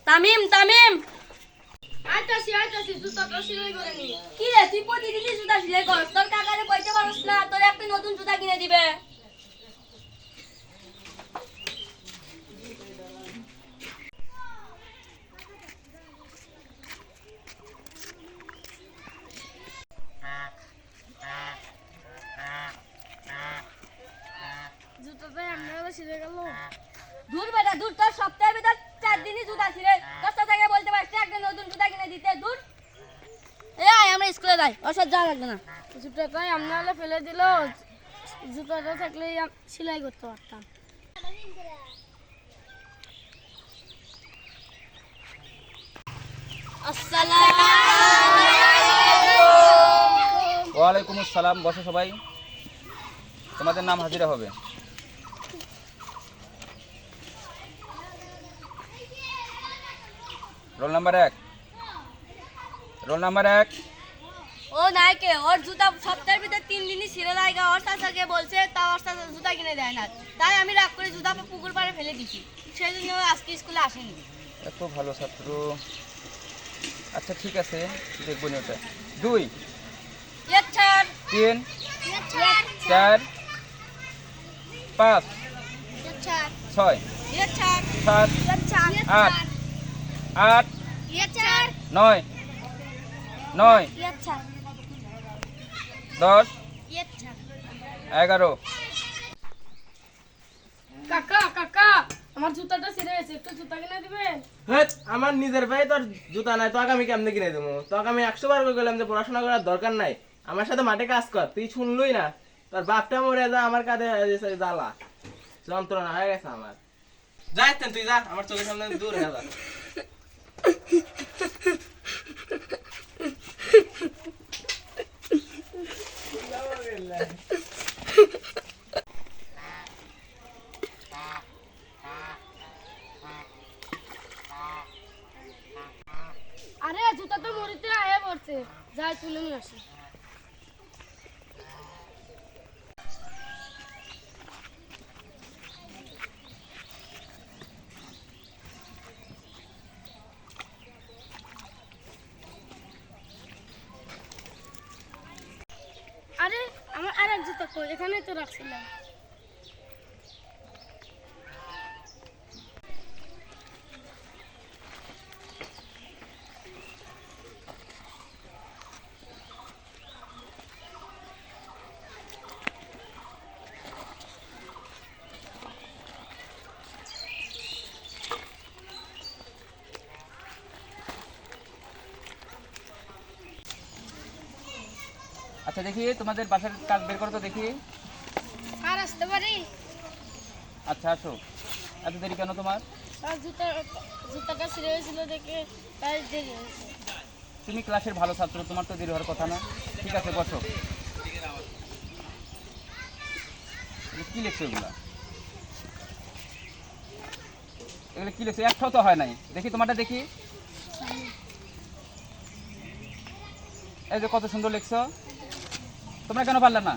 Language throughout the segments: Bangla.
তামিম তামিম আইতাছি জুতাটা সেলাই করে নি। কি রে তুই প্রতিদিনই জুতা সেলাই করস, তোর কাকারে কইতে পারস না তোর একটা নতুন জুতা কিনে দিবে? জুতাটা এমনি হলো ছিঁড়ে গেল। দূর বেটা দূর, তোর সপ্তাহের ভিতর 4 দিনই জুতা ছিঁড়ে, কষ্ট থেকে বলতে পারছিস একটা নতুন জুতা কিনে দিতে? দূর আয় আমরা স্কুলে যাই, ওসব যা লাগবে না। জুতাটা এমনি হলে ফেলে দিল, জুতাটা থাকলে সেলাই করতে পারতাম। ওয়ালাইকুম আসসালাম। বসো সবাই, তোমাদের নাম হাজিরা হবে। Roll number 1, roll number 1। ও নাইকে ওর জুতা সপ্তাহের ভিতর 3 দিনই ছিঁড়ে যায়, ওর চাচাকে বলছে তা ওর চাচা জুতা কিনে দেয় না, তাই আমি রাগ করে জুতা পুকুর পাড়ে ফেলে দিছি, সেই জন্য ও আজকে স্কুলে আসেনি। এত ভালো ছাত্র। আচ্ছা ঠিক আছে, দেখবো নি ওটা। 2, 3, 4, 5, 6, 7, 8, 8, 9, 9, 10, 11। কাকা আমার জুতাটা ছিঁড়ে গেছে, একটু জুতা কিনে দিবেন? হ্যাঁ, আমার নিজের ভাই তোর জুতা নাই, তোকে আমি কেমনে কিনে দেবো? তোকে আমি 100 বার করে গেলাম যে পড়াশোনা করার দরকার নাই, আমার সাথে মাঠে কাজ কর, তুই শুনলই না। তোর বাপটা মরে যা, আমার কাঁধে জ্বালা যন্ত্রণা হয়ে গেছে আমার। যাইতেন তুই, যা আমার চোখের সামনে দূর হয়ে যা। আরে জুতা তো মরিতে আয়া পড়ছে, যাই তুলে নিয়ে আসি। আরে আমার আর এক জুতা কই, এখানেই তো রাখছিলাম। আচ্ছা দেখি তোমাদের বাসার কাজ বের করো তো দেখি। আর আসতে পারি? আচ্ছা আসো। এত দেরি কেন তোমার? আর জুতাটা ছিঁড়ে গেছিল দেখে তাই দেরি হয়েছে। তুমি ক্লাসের ভালো ছাত্র, তোমার তো দেরি হওয়ার কথা না। ঠিক আছে বসো। কি লিখছো এগুলা? এগুলো কি লিখছো? একটাও তো হয় নাই। দেখি তোমারটা দেখি। এই যে কত সুন্দর লিখছো। তোমরা কেন পারলে না?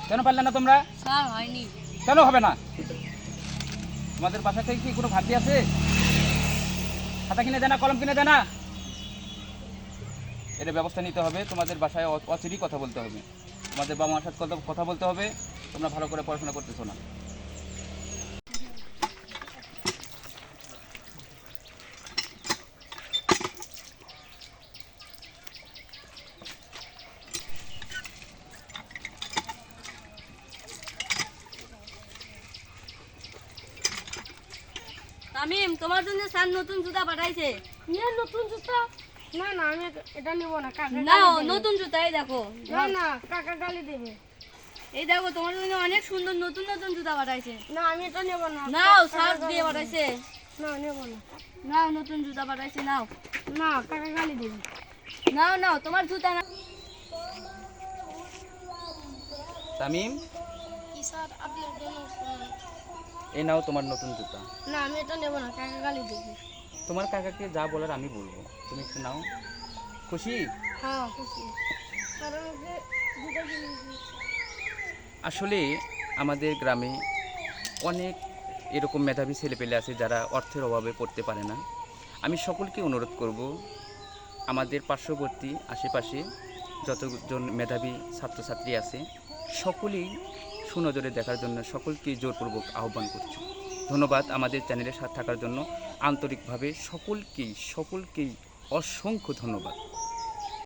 কেন পারলে না তোমরা? স্যার হয়নি। কেন হবে না? তোমাদের বাসা থেকে কি কোনো ঘাটতি আছে? খাতা কিনে দেয় না, কলম কিনে দেয় না? এটা ব্যবস্থা নিতে হবে। তোমাদের বাসায় অচিরেই কথা বলতে হবে, তোমাদের বাবা মার সাথে কথা বলতে হবে। তোমরা ভালো করে পড়াশোনা করতেছো না। তামিম তোমার জন্য স্যার নতুন জুতা পাঠাইছে। নিয়ে নতুন জুতা? না না, আমি এটা নিব না, কাকা নাও গালি দেবে। নতুন জুতা, এই দেখো। না না, কাকা গালি দেবে। এই দেখো তোমার জন্য অনেক সুন্দর নতুন নতুন জুতা পাঠাইছে। না আমি এটা নেব না। নাও কাকা স্যার গালি দিয়ে দেবে। পাঠাইছে। না নেব না। নাও নতুন জুতা পাঠাইছে, নাও। না, কাকা গালি দেবে। নাও নাও তোমার জুতা না। তামিম, কি স্যার, আপনি এটা নেবেন? এই নাও তোমার নতুন জুতা। না আমি এটা নেব না, কাকা গালি দেবে। তোমার কাকাকে যা বলার আমি বলবো, তুমি একটু নাও। খুশি? হ্যাঁ খুশি। কারণ যে জুতা কিনে দিয়েছে। আসলে আমাদের গ্রামে অনেক এরকম মেধাবী ছেলেপেলে আছে যারা অর্থের অভাবে পড়তে পারে না। আমি সকলকে অনুরোধ করব, আমাদের পার্শ্ববর্তী আশেপাশে যতজন মেধাবী ছাত্রছাত্রী আছে সকলেই সুনজরে দেখার জন্য সকলকেই জোরপূর্বক আহ্বান করছি। ধন্যবাদ আমাদের চ্যানেলের সাথে থাকার জন্য, আন্তরিকভাবে সকলকেই অসংখ্য ধন্যবাদ।